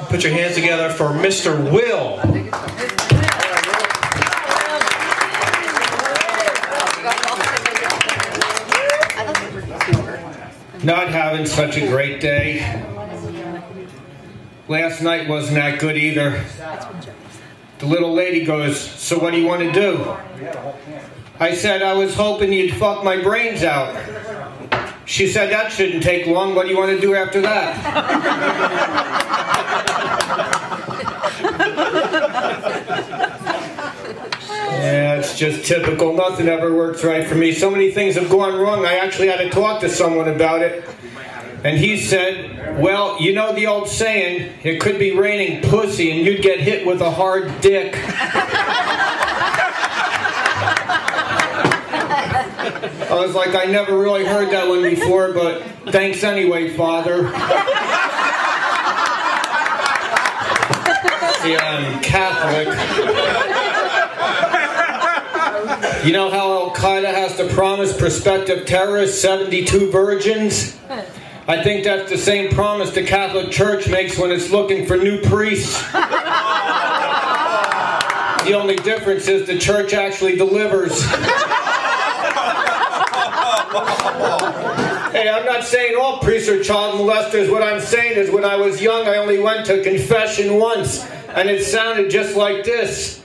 Put your hands together for Mr. Will. Not having such a great day. Last night wasn't that good either. The little lady goes, "So what do you want to do?" I said, "I was hoping you'd fuck my brains out." She said, "That shouldn't take long. What do you want to do after that?" Yeah, it's just typical. Nothing ever works right for me. So many things have gone wrong. I actually had to talk to someone about it. And he said, "Well, you know the old saying, it could be raining pussy and you'd get hit with a hard dick." I was like, I never really heard that one before, but thanks anyway, Father. See, I'm Catholic. You know how Al-Qaeda has to promise prospective terrorists 72 virgins? I think that's the same promise the Catholic Church makes when it's looking for new priests. The only difference is the church actually delivers. Hey, I'm not saying all priests are child molesters. What I'm saying is when I was young, I only went to confession once, and it sounded just like this.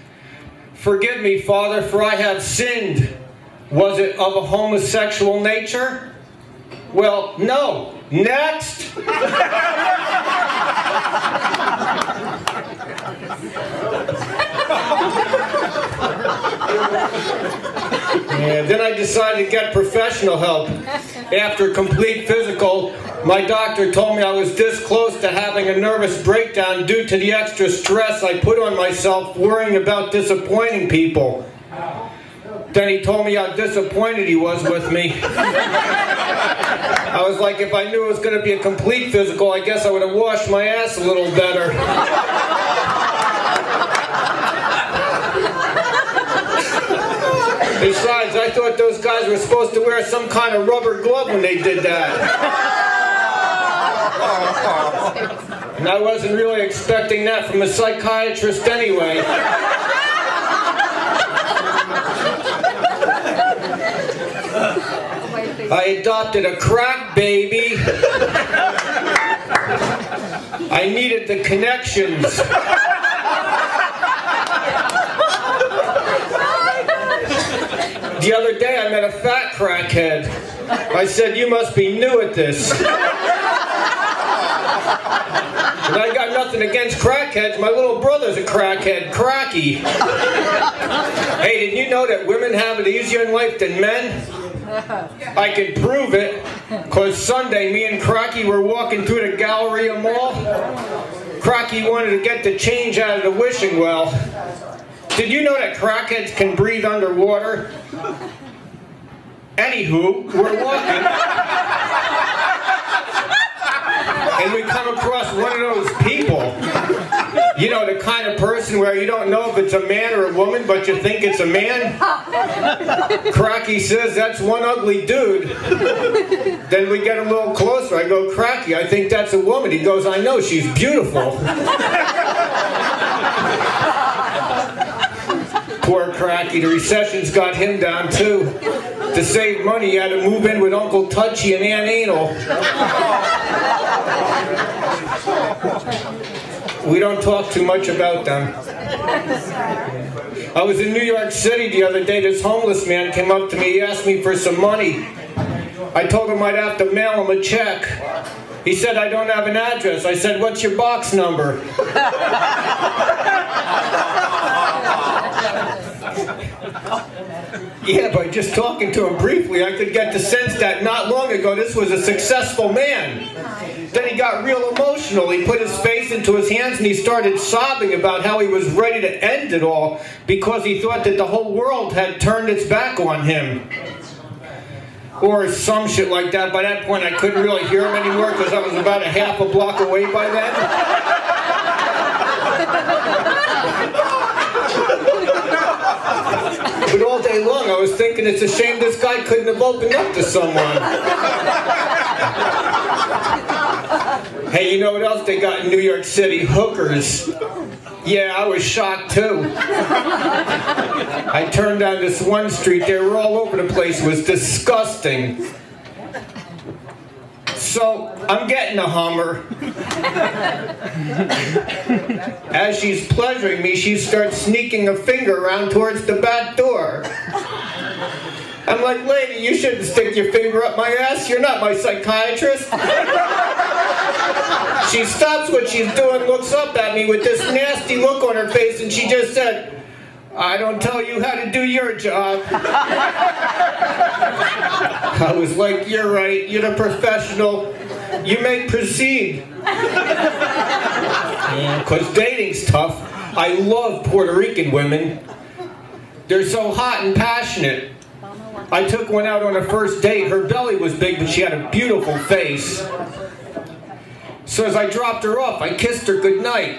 "Forgive me, Father, for I have sinned. Was it of a homosexual nature?" Well, no. Next! And then I decided to get professional help. After a complete physical, my doctor told me I was this close to having a nervous breakdown due to the extra stress I put on myself worrying about disappointing people. Then he told me how disappointed he was with me. I was like, if I knew it was going to be a complete physical, I guess I would have washed my ass a little better. Besides, I thought those guys were supposed to wear some kind of rubber glove when they did that. And I wasn't really expecting that from a psychiatrist anyway. I adopted a crack baby. I needed the connections. The other day I met a fat crackhead. I said, "You must be new at this." And I got nothing against crackheads. My little brother's a crackhead, Cracky. Hey, did you know that women have it easier in life than men? I can prove it, because Sunday me and Cracky were walking through the Galleria Mall. Cracky wanted to get the change out of the wishing well. Did you know that crackheads can breathe underwater? Anywho, we're walking, and we come across one of those people. You know, the kind of person where you don't know if it's a man or a woman, but you think it's a man. Cracky says, "That's one ugly dude." Then we get a little closer. I go, "Cracky, I think that's a woman." He goes, "I know, she's beautiful." Poor Cracky, the recession's got him down too. To save money, he had to move in with Uncle Touchy and Aunt Anal. We don't talk too much about them. I was in New York City the other day. This homeless man came up to me. He asked me for some money. I told him I'd have to mail him a check. He said, "I don't have an address." I said, "What's your box number?" Yeah, by just talking to him briefly, I could get the sense that not long ago this was a successful man. Then he got real emotional. He put his face into his hands and he started sobbing about how he was ready to end it all because he thought that the whole world had turned its back on him. Or some shit like that. By that point I couldn't really hear him anymore because I was about a half a block away by then. But all day long I was thinking it's a shame this guy couldn't have opened up to someone. Hey, you know what else they got in New York City? Hookers. Yeah, I was shocked too. I turned down this one street, they were all over the place, it was disgusting. So, I'm getting a Hummer. As she's pleasuring me, she starts sneaking a finger around towards the back door. I'm like, lady, you shouldn't stick your finger up my ass. You're not my psychiatrist. She stops what she's doing, looks up at me with this nasty look on her face, and she just said, I don't tell you how to do your job. I was like, you're right, you're the professional. You may proceed. Because dating's tough. I love Puerto Rican women. They're so hot and passionate. I took one out on a first date. Her belly was big, but she had a beautiful face. So as I dropped her off, I kissed her goodnight.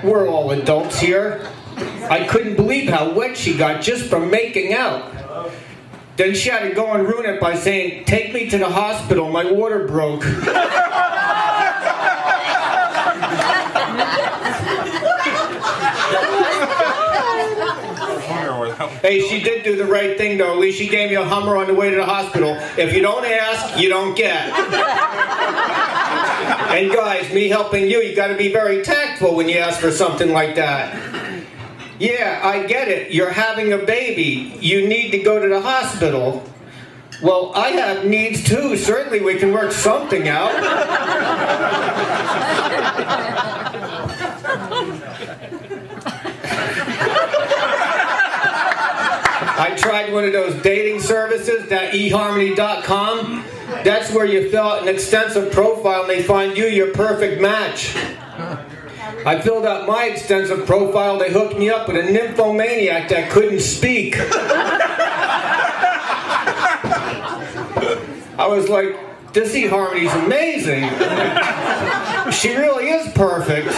We're all adults here. I couldn't believe how wet she got just from making out. Then she had to go and ruin it by saying, take me to the hospital, my water broke. Hey, she did do the right thing though. At least she gave me a Hummer on the way to the hospital. If you don't ask, you don't get. And guys, me helping you, you gotta be very tactful when you ask for something like that. Yeah, I get it. You're having a baby. You need to go to the hospital. Well, I have needs too. Certainly we can work something out. I tried one of those dating services, that eHarmony.com. That's where you fill out an extensive profile and they find you your perfect match. I filled out my extensive profile, they hooked me up with a nymphomaniac that couldn't speak. I was like, this eHarmony's amazing. She really is perfect.